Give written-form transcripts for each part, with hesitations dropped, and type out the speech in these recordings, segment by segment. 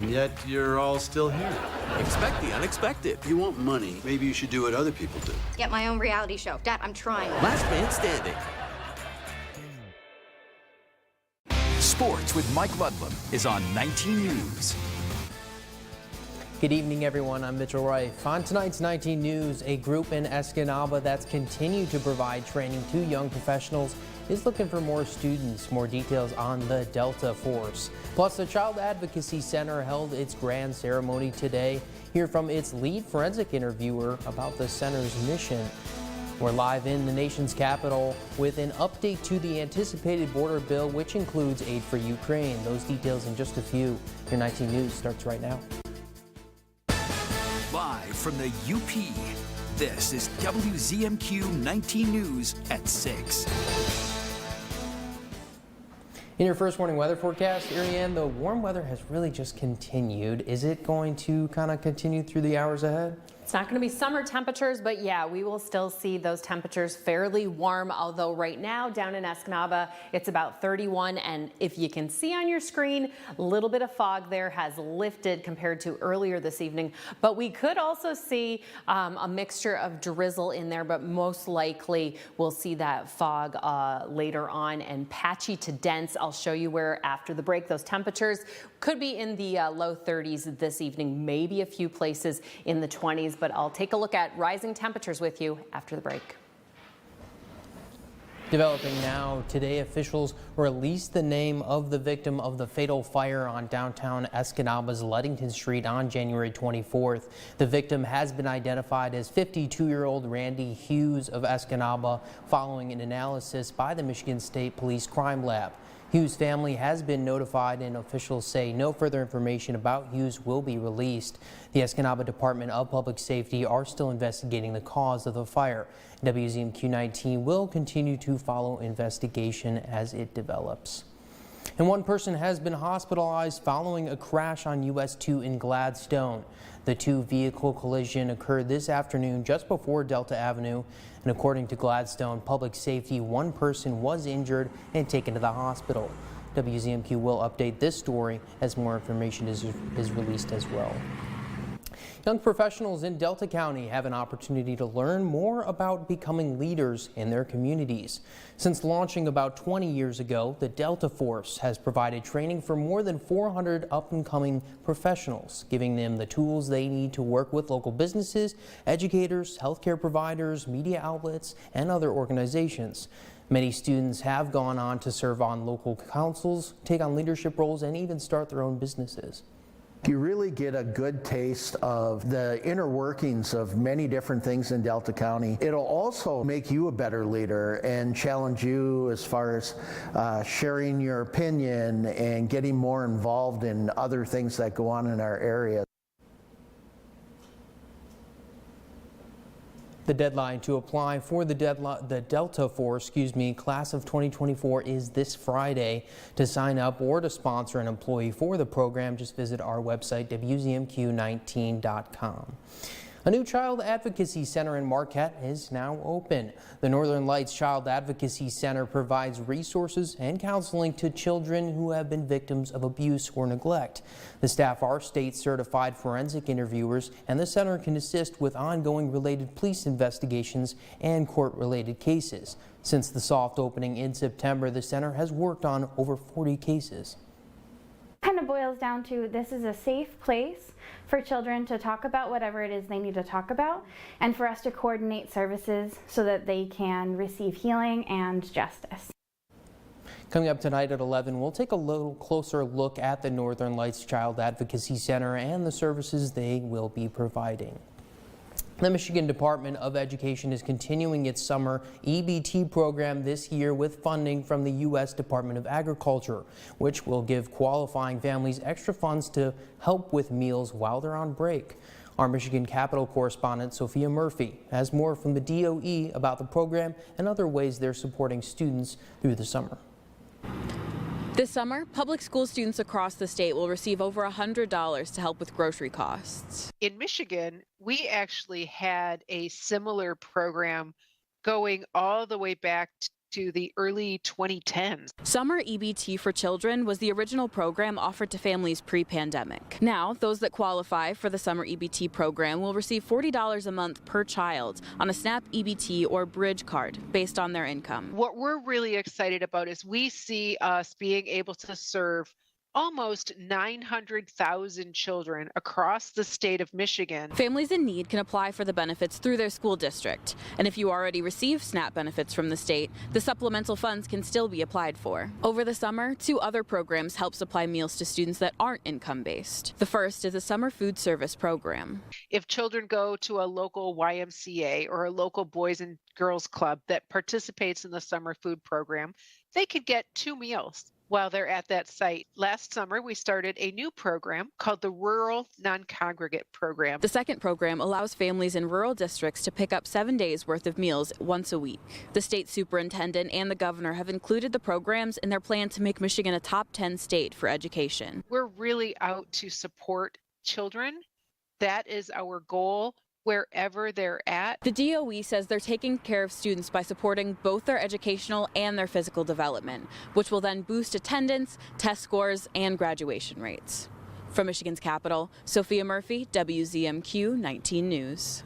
Yet you're all still here. Expect the unexpected. If you want money, maybe you should do what other people do. Get my own reality show. Dad, I'm trying. Last man standing. Sports with Mike Ludlam is on 19 News. Good evening, everyone. I'm Mitchell Reif. On tonight's 19 News, a group in Escanaba that's continued to provide training to young professionals is looking for more students. More details on the Delta Force. Plus, the Child Advocacy Center held its grand ceremony today. Hear from its lead forensic interviewer about the center's mission. We're live in the nation's capital with an update to the anticipated border bill, which includes aid for Ukraine. Those details in just a few. Your 19 News starts right now. Live from the UP, this is WZMQ 19 News at 6. In your first morning weather forecast, Ariane, the warm weather has really just continued. Is it going to kind of continue through the hours ahead? It's not going to be summer temperatures, but yeah, we will still see those temperatures fairly warm, although right now down in Escanaba, it's about 31. And if you can see on your screen, a little bit of fog there has lifted compared to earlier this evening. But we could also see a mixture of drizzle in there, but most likely we'll see that fog later on and patchy to dense. I'll show you where after the break those temperatures could be in the low 30s this evening, maybe a few places in the 20s. But I'll take a look at rising temperatures with you after the break. Developing now, today officials released the name of the victim of the fatal fire on downtown Escanaba's Ludington Street on January 24th. The victim has been identified as 52-year-old Randy Hughes of Escanaba following an analysis by the Michigan State Police Crime Lab. Hughes' family has been notified, and officials say no further information about Hughes will be released. The Escanaba Department of Public Safety are still investigating the cause of the fire. WZMQ 19 will continue to follow investigation as it develops. And one person has been hospitalized following a crash on US 2 in Gladstone. The two-vehicle collision occurred this afternoon just before Delta Avenue. And according to Gladstone Public Safety, one person was injured and taken to the hospital. WZMQ will update this story as more information is released as well. Young professionals in Delta County have an opportunity to learn more about becoming leaders in their communities. Since launching about 20 years ago, the Delta Force has provided training for more than 400 up-and-coming professionals, giving them the tools they need to work with local businesses, educators, healthcare providers, media outlets, and other organizations. Many students have gone on to serve on local councils, take on leadership roles, and even start their own businesses. You really get a good taste of the inner workings of many different things in Delta County. It'll also make you a better leader and challenge you as far as sharing your opinion and getting more involved in other things that go on in our area. The deadline to apply for the Delta Force, class of 2024 is this Friday. To sign up or to sponsor an employee for the program, just visit our website, WZMQ19.com. A new child advocacy center in Marquette is now open. The Northern Lights Child Advocacy Center provides resources and counseling to children who have been victims of abuse or neglect. The staff are state-certified forensic interviewers, and the center can assist with ongoing related police investigations and court-related cases. Since the soft opening in September, the center has worked on over 40 cases. Kind of boils down to this is a safe place for children to talk about whatever it is they need to talk about, and for us to coordinate services so that they can receive healing and justice. Coming up tonight at 11, we'll take a little closer look at the Northern Lights Child Advocacy Center and the services they will be providing. The Michigan Department of Education is continuing its summer EBT program this year with funding from the U.S. Department of Agriculture, which will give qualifying families extra funds to help with meals while they're on break. Our Michigan Capitol correspondent Sophia Murphy has more from the DOE about the program and other ways they're supporting students through the summer. This summer, public school students across the state will receive over $100 to help with grocery costs. In Michigan, we actually had a similar program going all the way back to the early 2010s. Summer EBT for Children was the original program offered to families pre-pandemic. Now, those that qualify for the Summer EBT program will receive $40 a month per child on a SNAP EBT or Bridge card based on their income. What we're really excited about is we see us being able to serve almost 900,000 children across the state of Michigan. Families in need can apply for the benefits through their school district. And if you already receive SNAP benefits from the state, the supplemental funds can still be applied for. Over the summer, 2 other programs help supply meals to students that aren't income-based. The first is a summer food service program. If children go to a local YMCA or a local Boys and Girls Club that participates in the summer food program, they could get 2 meals while they're at that site. Last summer, we started a new program called the Rural Non-Congregate Program. The second program allows families in rural districts to pick up 7 days worth of meals once a week. The state superintendent and the governor have included the programs in their plan to make Michigan a top 10 state for education. We're really out to support children. That is our goal, wherever they're at. The DOE says they're taking care of students by supporting both their educational and their physical development, which will then boost attendance, test scores, and graduation rates. From Michigan's capital, Sophia Murphy, WZMQ 19 News.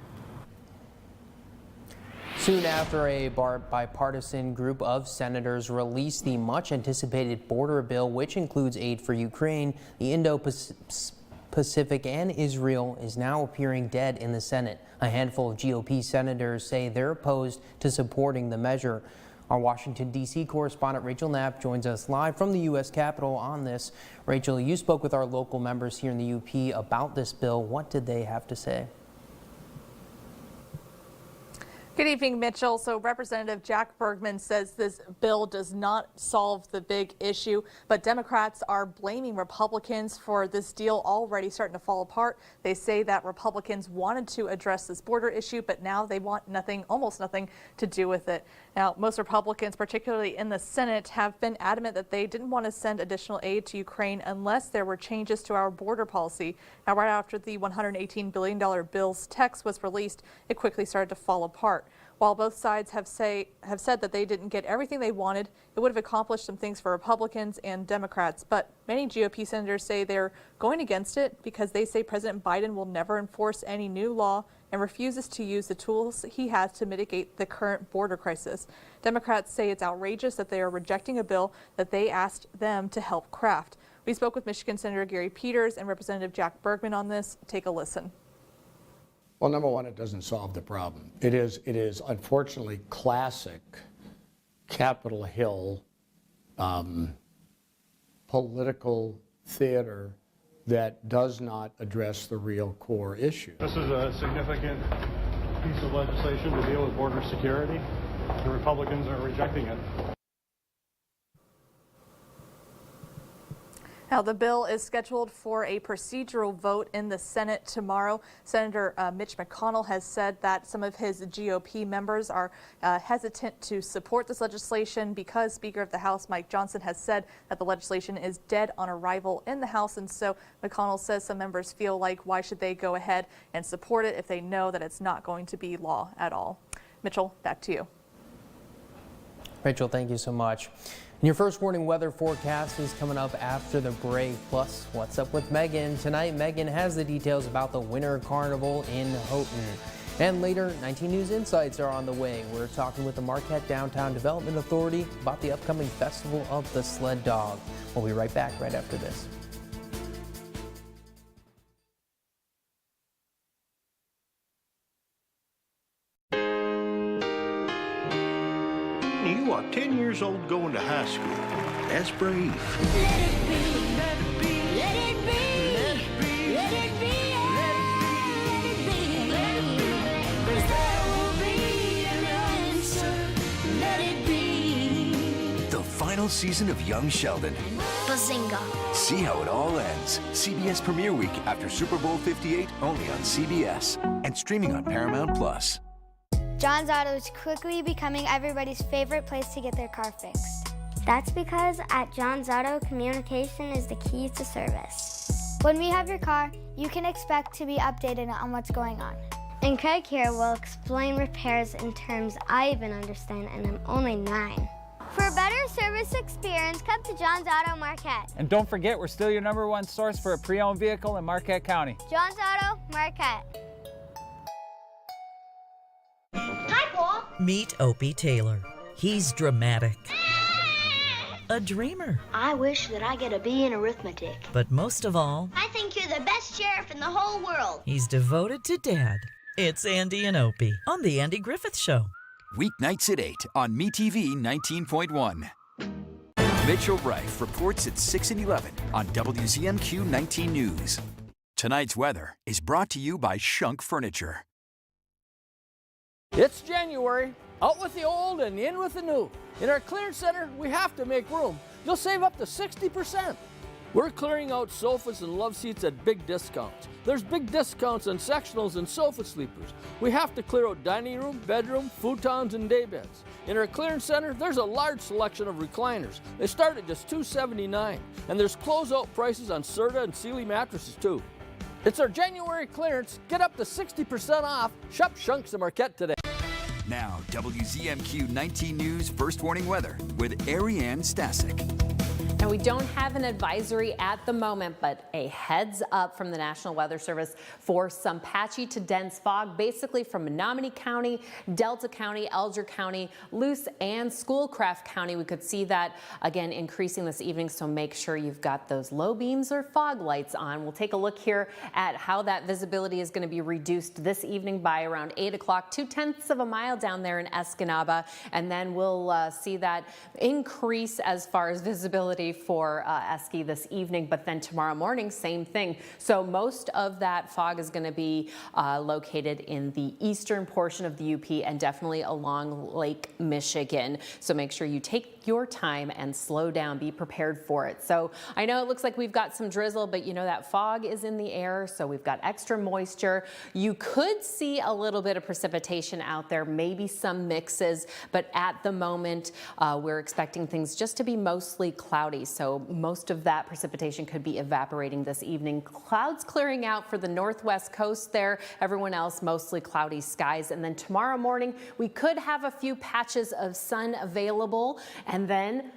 Soon after a bipartisan group of senators released the much-anticipated border bill, which includes aid for Ukraine, the Indo-Pacific and Israel is now appearing dead in the Senate. A handful of GOP senators say they're opposed to supporting the measure. Our Washington, D.C. correspondent Rachel Knapp joins us live from the U.S. Capitol on this. Rachel, you spoke with our local members here in the UP about this bill. What did they have to say? Good evening, Mitchell. So Representative Jack Bergman says this bill does not solve the big issue, but Democrats are blaming Republicans for this deal already starting to fall apart. They say that Republicans wanted to address this border issue, but now they want nothing, almost nothing to do with it. Now, most Republicans, particularly in the Senate, have been adamant that they didn't want to send additional aid to Ukraine unless there were changes to our border policy. Now, right after the $118 billion bill's text was released, it quickly started to fall apart. While both sides have said that they didn't get everything they wanted, it would have accomplished some things for Republicans and Democrats. But many GOP senators say they're going against it because they say President Biden will never enforce any new law and refuses to use the tools he has to mitigate the current border crisis. Democrats say it's outrageous that they are rejecting a bill that they asked them to help craft. We spoke with Michigan Senator Gary Peters and Representative Jack Bergman on this. Take a listen. Well, number one, it doesn't solve the problem. It is unfortunately classic Capitol Hill political theater that does not address the real core issue. This is a significant piece of legislation to deal with border security. The Republicans are rejecting it. Now, the bill is scheduled for a procedural vote in the Senate tomorrow. Senator Mitch McConnell has said that some of his GOP members are hesitant to support this legislation because Speaker of the House Mike Johnson has said that the legislation is dead on arrival in the House. And so McConnell says some members feel like why should they go ahead and support it if they know that it's not going to be law at all. Mitchell, back to you. Rachel, thank you so much. And your first warning weather forecast is coming up after the break. Plus, what's up with Megan? Tonight, Megan has the details about the Winter Carnival in Houghton. And later, 19 News Insights are on the way. We're talking with the Marquette Downtown Development Authority about the upcoming Festival of the Sled Dog. We'll be right back right after this. You are 10 years old going to high school. That's brave. Let it be, let it be, let it be, let it be, let it be, let it be, 'cause there will be an answer. Let it be. The final season of Young Sheldon. Bazinga. See how it all ends. CBS Premiere Week after Super Bowl 58, only on CBS. And streaming on Paramount Plus. John's Auto is quickly becoming everybody's favorite place to get their car fixed. That's because at John's Auto, communication is the key to service. When we have your car, you can expect to be updated on what's going on. And Craig here will explain repairs in terms I even understand, and I'm only 9. For a better service experience, come to John's Auto Marquette. And don't forget, we're still your #1 source for a pre-owned vehicle in Marquette County. John's Auto Marquette. Hi, Paul. Meet Opie Taylor. He's dramatic. A dreamer. I wish that I get a B in arithmetic. But most of all, I think you're the best sheriff in the whole world. he's devoted to Dad. It's Andy and Opie on The Andy Griffith Show. Weeknights at 8 on MeTV 19.1. Mitchell Reif reports at 6 and 11 on WZMQ 19 News. Tonight's weather is brought to you by Shunk Furniture. It's January. Out with the old and in with the new. In our clearance center, we have to make room. You'll save up to 60%. We're clearing out sofas and love seats at big discounts. There's big discounts on sectionals and sofa sleepers. We have to clear out dining room, bedroom, futons, and daybeds. In our clearance center, there's a large selection of recliners. They start at just $279, and there's closeout prices on Serta and Sealy mattresses too. It's our January clearance. Get up to 60% off. Shop Shunks in Marquette today. Now, WZMQ 19 News First Warning Weather with Ariane Stasek. And we don't have an advisory at the moment, but a heads up from the National Weather Service for some patchy to dense fog, basically from Menominee County, Delta County, Alger County, Luce, and Schoolcraft County. We could see that again increasing this evening, so make sure you've got those low beams or fog lights on. We'll take a look here at how that visibility is going to be reduced this evening by around 8 o'clock, 0.2 of a mile down there in Escanaba, and then we'll see that increase as far as visibility for Esky this evening, but then tomorrow morning, same thing. So most of that fog is going to be located in the eastern portion of the UP and definitely along Lake Michigan. So make sure you take your time and slow down, be prepared for it. So I know it looks like we've got some drizzle, but you know that fog is in the air, so we've got extra moisture. You could see a little bit of precipitation out there, maybe some mixes, but at the moment we're expecting things just to be mostly cloudy. So most of that precipitation could be evaporating this evening. Clouds clearing out for the northwest coast there. Everyone else mostly cloudy skies. And then tomorrow morning we could have a few patches of sun available, and then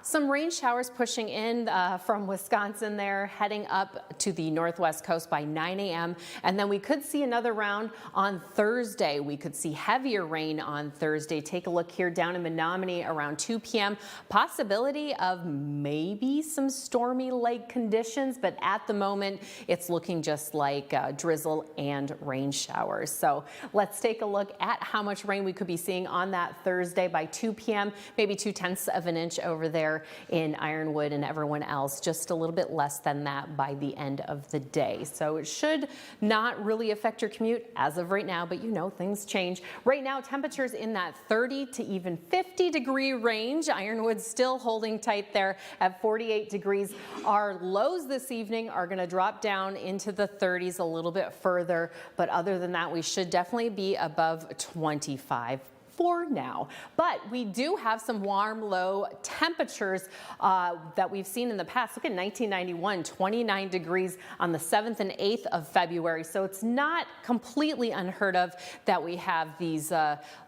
some rain showers pushing in from Wisconsin there, heading up to the northwest coast by 9 a.m. And then we could see another round on Thursday. We could see heavier rain on Thursday. Take a look here down in Menominee around 2 p.m. Possibility of maybe some stormy lake conditions, but at the moment it's looking just like drizzle and rain showers. So let's take a look at how much rain we could be seeing on that Thursday by 2 p.m. Maybe 0.2 of an inch over there in Ironwood, and everyone else just a little bit less than that by the end of the day. So it should not really affect your commute as of right now, but you know things change. Right now temperatures in that 30 to even 50 degree range. Ironwood's still holding tight there at 48 degrees. Our lows this evening are going to drop down into the 30s a little bit further, but other than that we should definitely be above 25 for now. But we do have some warm low temperatures that we've seen in the past. Look at 1991, 29 degrees on the 7th and 8th of February. So it's not completely unheard of that we have these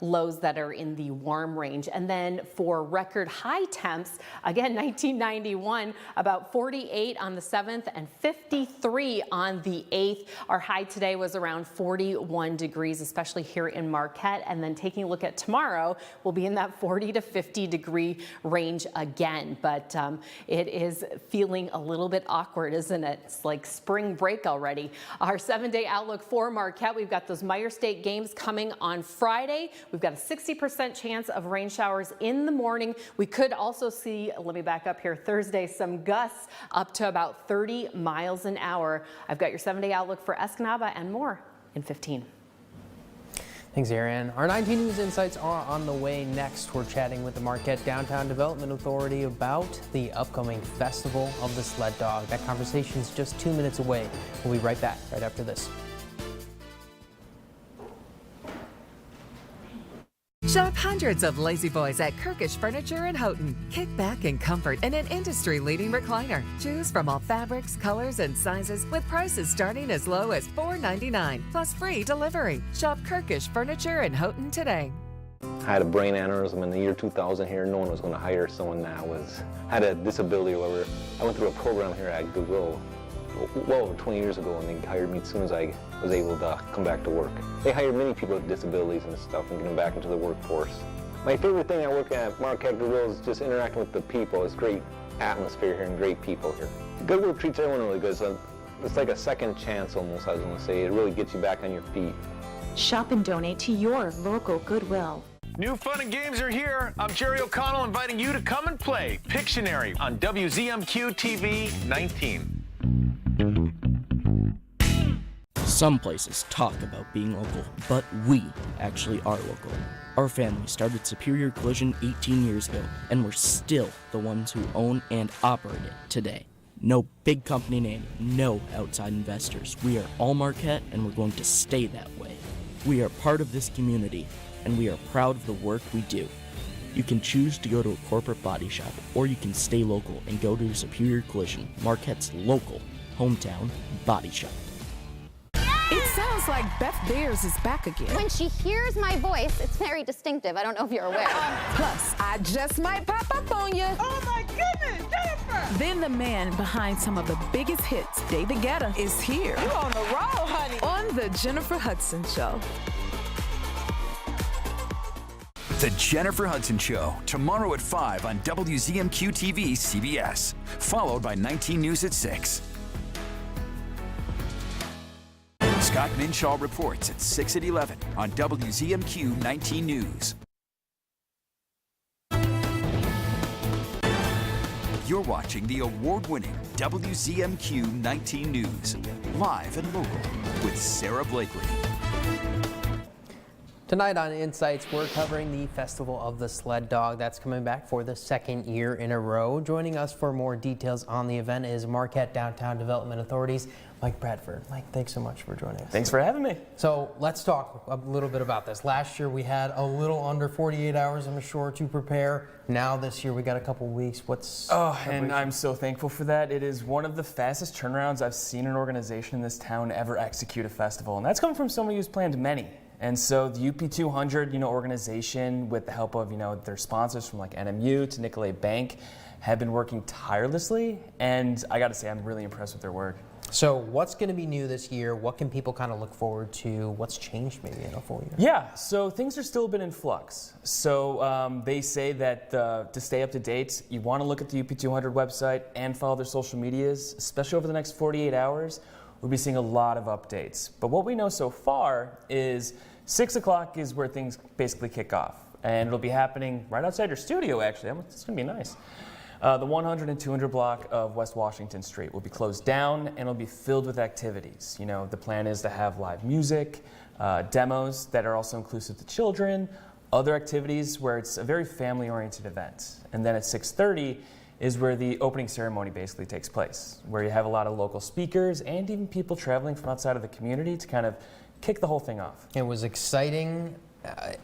lows that are in the warm range. And then for record high temps, again, 1991, about 48 on the 7th and 53 on the 8th. Our high today was around 41 degrees, especially here in Marquette. And then taking a look at tomorrow, we'll be in that 40 to 50 degree range again, but it is feeling a little bit awkward, isn't it? It's like spring break already. Our 7-day outlook for Marquette, we've got those Myer State games coming on Friday. We've got a 60% chance of rain showers in the morning. We could also see, let me back up here, Thursday, some gusts up to about 30 miles an hour. I've got your 7-day outlook for Escanaba and more in 15. Thanks, Ariane. Our 19 News Insights are on the way next. We're chatting with the Marquette Downtown Development Authority about the upcoming Festival of the Sled Dog. That conversation is just 2 minutes away. We'll be right back right after this. Shop hundreds of Lazy Boys at Kirkish Furniture in Houghton. Kick back in comfort in an industry-leading recliner. Choose from all fabrics, colors, and sizes with prices starting as low as $4.99 plus free delivery. Shop Kirkish Furniture in Houghton today. I had a brain aneurysm in the year 2000 here. No one was going to hire someone that had a disability or whatever. I went through a program here at Goodwill well over 20 years ago, and they hired me as soon as I was able to come back to work. They hired many people with disabilities and stuff and get them back into the workforce. My favorite thing I work at Marquette Goodwill is just interacting with the people. It's great atmosphere here and great people here. Goodwill treats everyone really good. So it's like a second chance almost, I was going to say. It really gets you back on your feet. Shop and donate to your local Goodwill. New fun and games are here. I'm Jerry O'Connell inviting you to come and play Pictionary on WZMQ TV 19. Some places talk about being local, but we actually are local. Our family started Superior Collision 18 years ago, and we're still the ones who own and operate it today. No big company name, no outside investors. We are all Marquette, and we're going to stay that way. We are part of this community, and we are proud of the work we do. You can choose to go to a corporate body shop, or you can stay local and go to Superior Collision, Marquette's local hometown body shop. It sounds like Beth Bears is back again. When she hears my voice, it's very distinctive. I don't know if you're aware. Plus, I just might pop up on you. Oh my goodness, Jennifer! Then the man behind some of the biggest hits, David Guetta, is here. You on the roll, honey. On the Jennifer Hudson Show. The Jennifer Hudson Show, tomorrow at 5 on WZMQ TV CBS, followed by 19 News at 6. Scott Minshaw reports at 6 at 11 on WZMQ 19 News. You're watching the award-winning WZMQ 19 News, live and local with Sarah Blakely. Tonight on Insights, we're covering the Festival of the Sled Dog that's coming back for the second year in a row. Joining us for more details on the event is Marquette Downtown Development Authority's Mike Bradford. Mike, thanks so much for joining us. Thanks for having me. So let's talk a little bit about this. Last year we had a little under 48 hours, I'm sure, to prepare. Now this year we got a couple weeks. And I'm so thankful for that. It is one of the fastest turnarounds I've seen an organization in this town ever execute a festival, and that's coming from somebody who's planned many. And so the UP200, organization, with the help of, their sponsors from like NMU to Nicolay Bank, have been working tirelessly, and I got to say, I'm really impressed with their work. So what's going to be new this year? What can people kind of look forward to? What's changed maybe in a full year? Yeah, so things are still a bit in flux. So they say that to stay up to date, you want to look at the UP200 website and follow their social medias, especially over the next 48 hours. We'll be seeing a lot of updates. But what we know so far is 6 o'clock is where things basically kick off. And it'll be happening right outside your studio, actually. It's going to be nice. The 100 and 200 block of West Washington Street will be closed down, and it'll be filled with activities. The plan is to have live music, demos that are also inclusive to children, other activities where it's a very family-oriented event. And then at 6:30 is where the opening ceremony basically takes place, where you have a lot of local speakers and even people traveling from outside of the community to kind of kick the whole thing off. It was exciting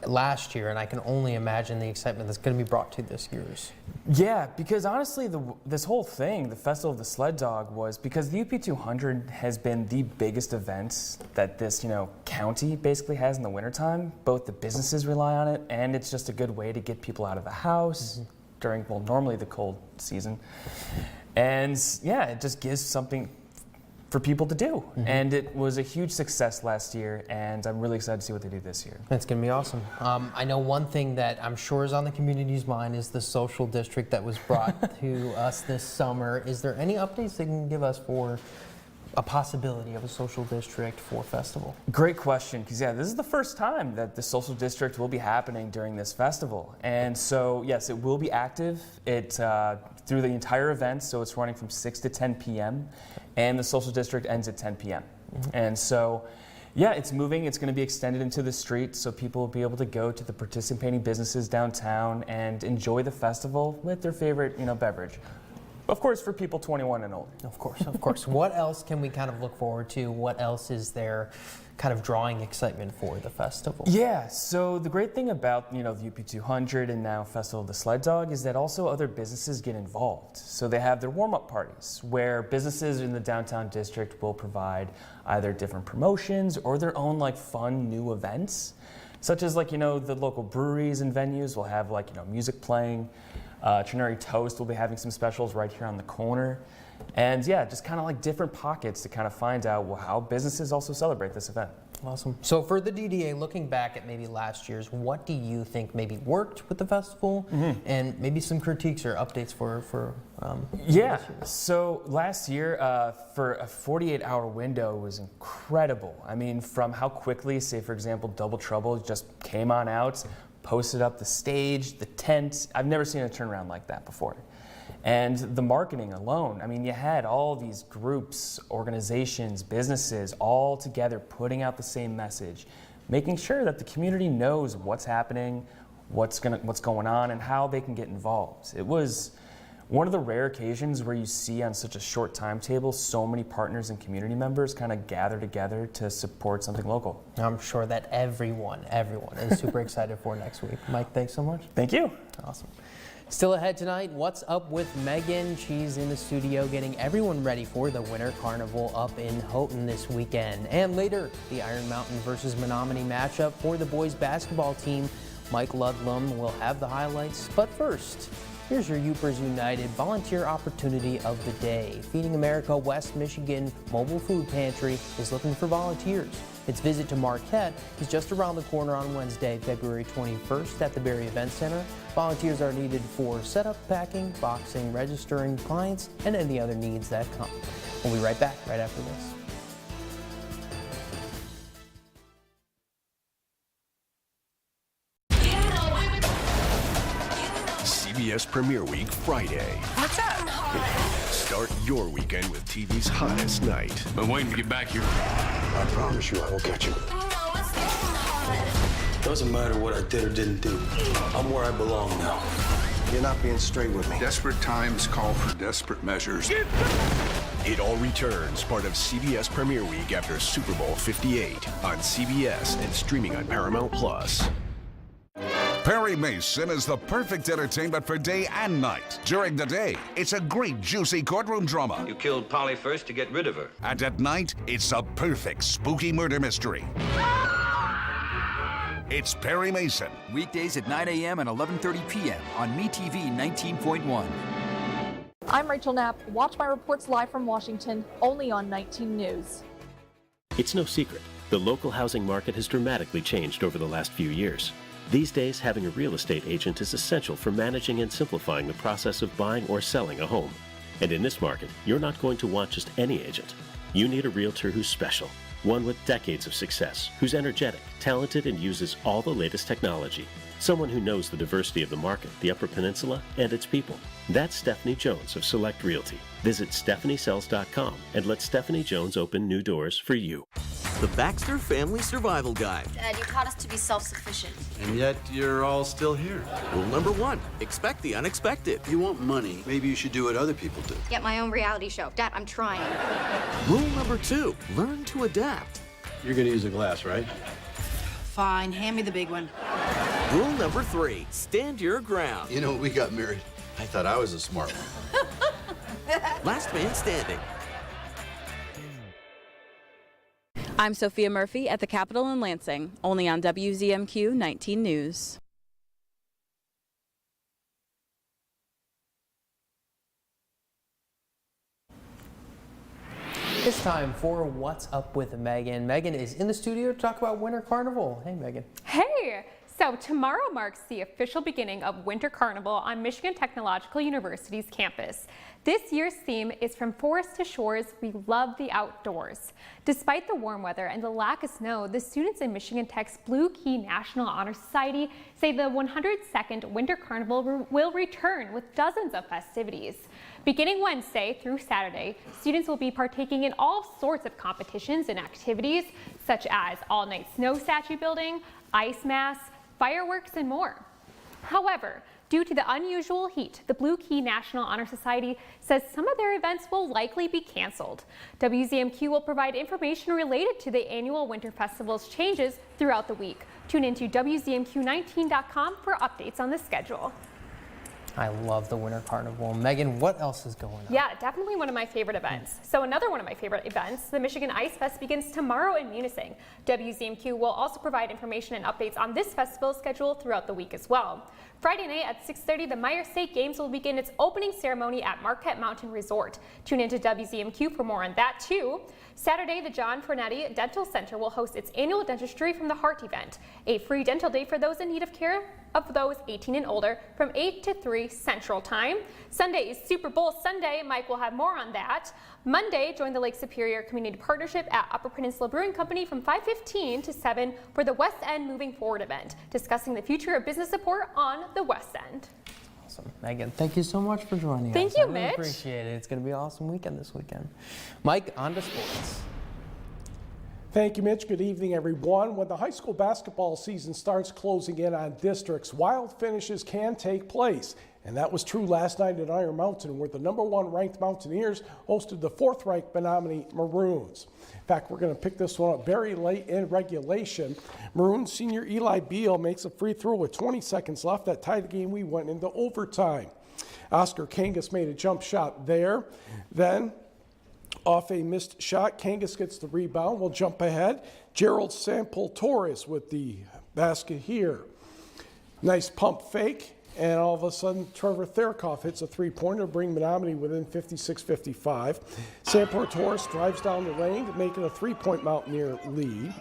last year, and I can only imagine the excitement that's going to be brought to this year's. Yeah, because honestly, this whole thing, the Festival of the Sled Dog, was because the UP200 has been the biggest event that this, county basically has in the wintertime. Both the businesses rely on it, and it's just a good way to get people out of the house during, normally the cold season. And yeah, it just gives something for people to do. And it was a huge success last year, and I'm really excited to see what they do this year. It's going to be awesome. I know one thing that I'm sure is on the community's mind is the social district that was brought to us this summer. Is there any updates they can give us for a possibility of a social district for festival? Great question, because this is the first time that the social district will be happening during this festival. And so yes, it will be active. Through the entire event, so it's running from 6 to 10 p.m. and the social district ends at 10 p.m. And so yeah, it's moving. It's going to be extended into the street, so people will be able to go to the participating businesses downtown and enjoy the festival with their favorite beverage. Of course, for people 21 and older. Of course. What else can we kind of look forward to? What else is there kind of drawing excitement for the festival? Yeah, so the great thing about, the UP200 and now Festival of the Sled Dog is that also other businesses get involved. So they have their warm-up parties where businesses in the downtown district will provide either different promotions or their own fun new events. such as like, the local breweries and venues will have like, music playing. Trinary Toast will be having some specials right here on the corner. And yeah, just kind of like different pockets to kind of find out how businesses also celebrate this event. Awesome. So for the DDA, looking back at maybe last year's, what do you think maybe worked with the festival, and maybe some critiques or updates for Yeah, so last year for a 48-hour window was incredible. I mean, from how quickly, say for example, Double Trouble just came on out, posted up the stage, the tent. I've never seen a turnaround like that before. And the marketing alone, I mean, you had all these groups, organizations, businesses all together putting out the same message, making sure that the community knows what's happening, what's going on, and how they can get involved. It was one of the rare occasions where you see on such a short timetable so many partners and community members kind of gather together to support something local. I'm sure that everyone is super excited for next week. Mike, thanks so much. Thank you. Awesome. Still ahead tonight, what's up with Megan? She's in the studio getting everyone ready for the Winter Carnival up in Houghton this weekend. And later, the Iron Mountain versus Menominee matchup for the boys basketball team. Mike Ludlum will have the highlights. But first, here's your Upers United volunteer opportunity of the day. Feeding America West Michigan Mobile Food Pantry is looking for volunteers. Its visit to Marquette is just around the corner on Wednesday, February 21st at the Berry Event Center. Volunteers are needed for setup, packing, boxing, registering clients, and any other needs that come. We'll be right back right after this. CBS Premiere Week Friday. What's up? Start your weekend with TV's hottest night. Been waiting to get back here. I promise you I will catch you. Doesn't matter what I did or didn't do. I'm where I belong now. You're not being straight with me. Desperate times call for desperate measures. It all returns, part of CBS Premiere Week after Super Bowl 58 on CBS and streaming on Paramount Plus. Perry Mason is the perfect entertainment for day and night. During the day, it's a great, juicy courtroom drama. You killed Polly first to get rid of her. And at night, it's a perfect, spooky murder mystery. It's Perry Mason. Weekdays at 9 a.m. and 11:30 p.m. on MeTV 19.1. I'm Rachel Knapp. Watch my reports live from Washington, only on 19 News. It's no secret. The local housing market has dramatically changed over the last few years. These days, having a real estate agent is essential for managing and simplifying the process of buying or selling a home. And in this market, you're not going to want just any agent. You need a realtor who's special, one with decades of success, who's energetic, talented, and uses all the latest technology. Someone who knows the diversity of the market, the Upper Peninsula, and its people. That's Stephanie Jones of Select Realty. Visit stephaniesells.com and let Stephanie Jones open new doors for you. The Baxter Family Survival Guide. Dad, you taught us to be self-sufficient. And yet you're all still here. Rule number 1, expect the unexpected. You want money, maybe you should do what other people do. Get my own reality show. Dad, I'm trying. Rule number 2, learn to adapt. You're gonna use a glass, right? Fine, hand me the big one. Rule number 3, stand your ground. You know, when we got married, I thought I was a smart one. Last man standing. I'm Sophia Murphy at the Capitol in Lansing, only on WZMQ 19 News. It's time for What's Up with Megan. Megan is in the studio to talk about Winter Carnival. Hey, Megan. Hey! So tomorrow marks the official beginning of Winter Carnival on Michigan Technological University's campus. This year's theme is From Forest to Shores, We Love the Outdoors. Despite the warm weather and the lack of snow, the students in Michigan Tech's Blue Key National Honor Society say the 102nd Winter Carnival will return with dozens of festivities. Beginning Wednesday through Saturday, students will be partaking in all sorts of competitions and activities, such as all-night snow statue building, ice masks, fireworks, and more. However, due to the unusual heat, the Blue Key National Honor Society says some of their events will likely be canceled. WZMQ will provide information related to the annual Winter Festival's changes throughout the week. Tune into WZMQ19.com for updates on the schedule. I love the Winter Carnival. Megan, what else is going on? Yeah, definitely one of my favorite events. So another one of my favorite events, the Michigan Ice Fest, begins tomorrow in Munising. WZMQ will also provide information and updates on this festival schedule throughout the week as well. Friday night at 6:30, the Meyer State Games will begin its opening ceremony at Marquette Mountain Resort. Tune into WZMQ for more on that too. Saturday, the John Fernetti Dental Center will host its annual Dentistry from the Heart event, a free dental day for those in need of care of those 18 and older from 8 to 3 Central Time. Sunday is Super Bowl Sunday. Mike will have more on that. Monday, join the Lake Superior Community Partnership at Upper Peninsula Brewing Company from 5:15 to 7 for the West End Moving Forward event, discussing the future of business support on the West End. Awesome. Megan, thank you so much for joining us. Thank you, I really Mitch. appreciate it. It's going to be an awesome weekend this weekend. Mike, on to sports. Thank you, Mitch. Good evening, everyone. When the high school basketball season starts closing in on districts, wild finishes can take place. And that was true last night at Iron Mountain, where the #1 ranked Mountaineers hosted the 4th ranked Menominee Maroons. In fact, we're going to pick this one up very late in regulation. Maroons senior Eli Beal makes a free throw with 20 seconds left. That tied the game. We went into overtime. Oscar Kangas made a jump shot there. Then, off a missed shot, Kangas gets the rebound. We'll jump ahead. Gerald Sample Torres with the basket here. Nice pump fake. And all of a sudden, Trevor Therkoff hits a three-pointer to bring Menominee within 56-55. Sample Torres drives down the lane, making a three-point Mountaineer lead.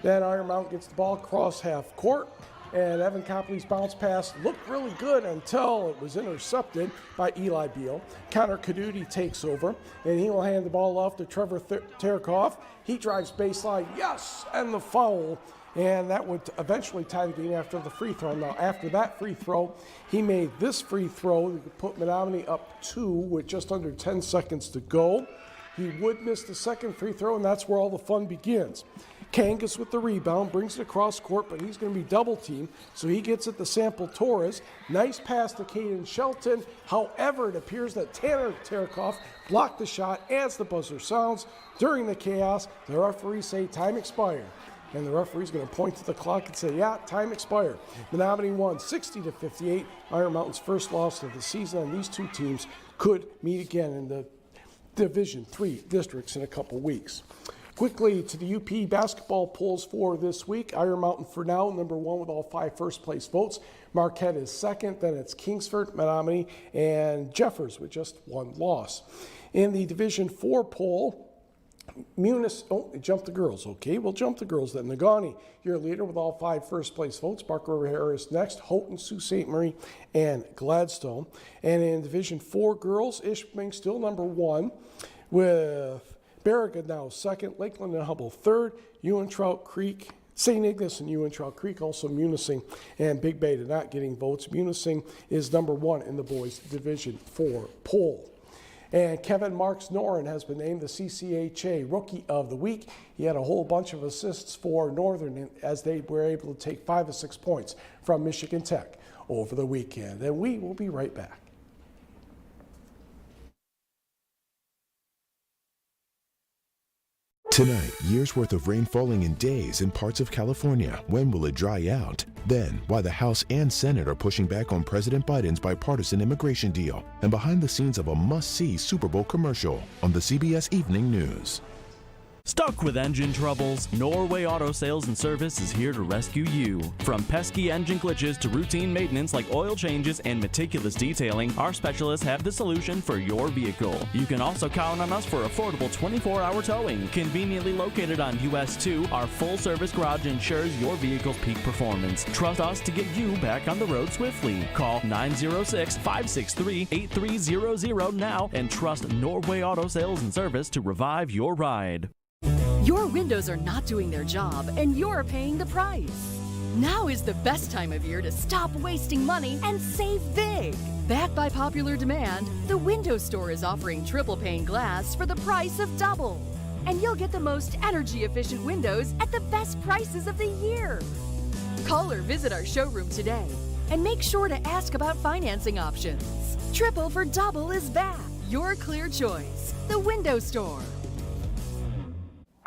Then Iron Mountain gets the ball across half court. And Evan Copley's bounce pass looked really good until it was intercepted by Eli Beal. Connor Caduti takes over, and he will hand the ball off to Trevor Therkoff. He drives baseline, yes, and the foul. And that would eventually tie the game after the free throw. Now, after that free throw, he made this free throw that put Menominee up 2 with just under 10 seconds to go. He would miss the second free throw, and that's where all the fun begins. Kangas with the rebound, brings it across court, but he's going to be double teamed, so he gets it to Sample Torres. Nice pass to Caden Shelton. However, it appears that Tanner Tarakoff blocked the shot as the buzzer sounds. During the chaos, the referees say time expired. And the referee's going to point to the clock and say, yeah, time expired. Menominee won 60-58, Iron Mountain's first loss of the season, and these two teams could meet again in the Division III districts in a couple weeks. Quickly to the UP basketball polls for this week. Iron Mountain for now, #1 with all 5 first-place votes. Marquette is second, then it's Kingsford, Menominee, and Jeffers with just 1 loss. In the Division IV poll, it jumped the girls. Okay, we'll jump the girls then. Negaunee, your leader with all 5 first-place votes. Park River Harris next, Houghton, Sault Ste. Marie, and Gladstone. And in Division IV girls, Ishpeming still #1 with Barriga now second, Lakeland and Hubble third, Ewan-Trout Creek, St. Ignace and Ewan-Trout Creek, also Munising and Big Bay not getting votes. Munising is #1 in the boys Division IV poll. And Kevin Marks Noren has been named the CCHA Rookie of the Week. He had a whole bunch of assists for Northern as they were able to take 5 of 6 points from Michigan Tech over the weekend. And we will be right back. Tonight, years worth of rain falling in days in parts of California. When will it dry out? Then, why the House and Senate are pushing back on President Biden's bipartisan immigration deal. And behind the scenes of a must-see Super Bowl commercial on the CBS Evening News. Stuck with engine troubles? Norway Auto Sales and Service is here to rescue you. From pesky engine glitches to routine maintenance like oil changes and meticulous detailing, our specialists have the solution for your vehicle. You can also count on us for affordable 24-hour towing. Conveniently located on US 2, our full-service garage ensures your vehicle's peak performance. Trust us to get you back on the road swiftly. Call 906-563-8300 now and trust Norway Auto Sales and Service to revive your ride. Your windows are not doing their job, and you're paying the price. Now is the best time of year to stop wasting money and save big. Backed by popular demand, the Window Store is offering triple pane glass for the price of double. And you'll get the most energy-efficient windows at the best prices of the year. Call or visit our showroom today, and make sure to ask about financing options. Triple for double is back. Your clear choice, the Window Store.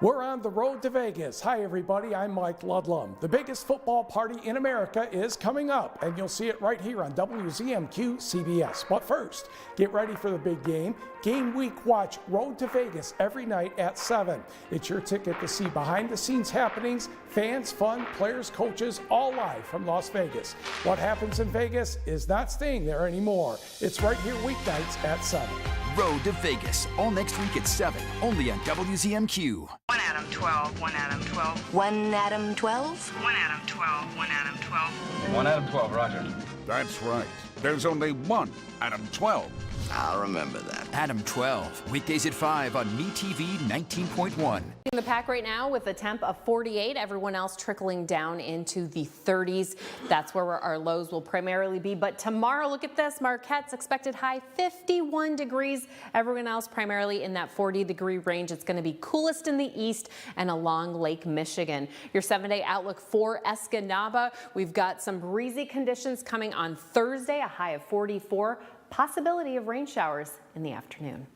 We're on the road to Vegas. Hi, everybody. I'm Mike Ludlum. The biggest football party in America is coming up, and you'll see it right here on WZMQ CBS. But first, get ready for the big game. Game week, watch Road to Vegas every night at 7. It's your ticket to see behind-the-scenes happenings, fans, fun, players, coaches, all live from Las Vegas. What happens in Vegas is not staying there anymore. It's right here weeknights at 7. Road to Vegas, all next week at 7, only on WZMQ. 1 Adam 12, 1 Adam 12. 1 Adam 12? 1 Adam 12, 1 Adam 12. 1 Adam 12, Roger. That's right. There's only one Adam 12. I'll remember that. Adam 12, weekdays at 5 on MeTV 19.1. In the pack right now with a temp of 48, everyone else trickling down into the 30s. That's where our lows will primarily be. But tomorrow, look at this, Marquette's expected high 51 degrees. Everyone else primarily in that 40-degree range. It's going to be coolest in the east and along Lake Michigan. Your 7-day outlook for Escanaba. We've got some breezy conditions coming on Thursday, a high of 44. Possibility of rain showers in the afternoon.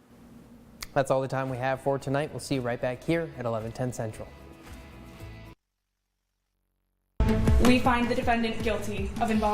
That's all the time we have for tonight. We'll see you right back here at 11:10 Central. We find the defendant guilty of involuntary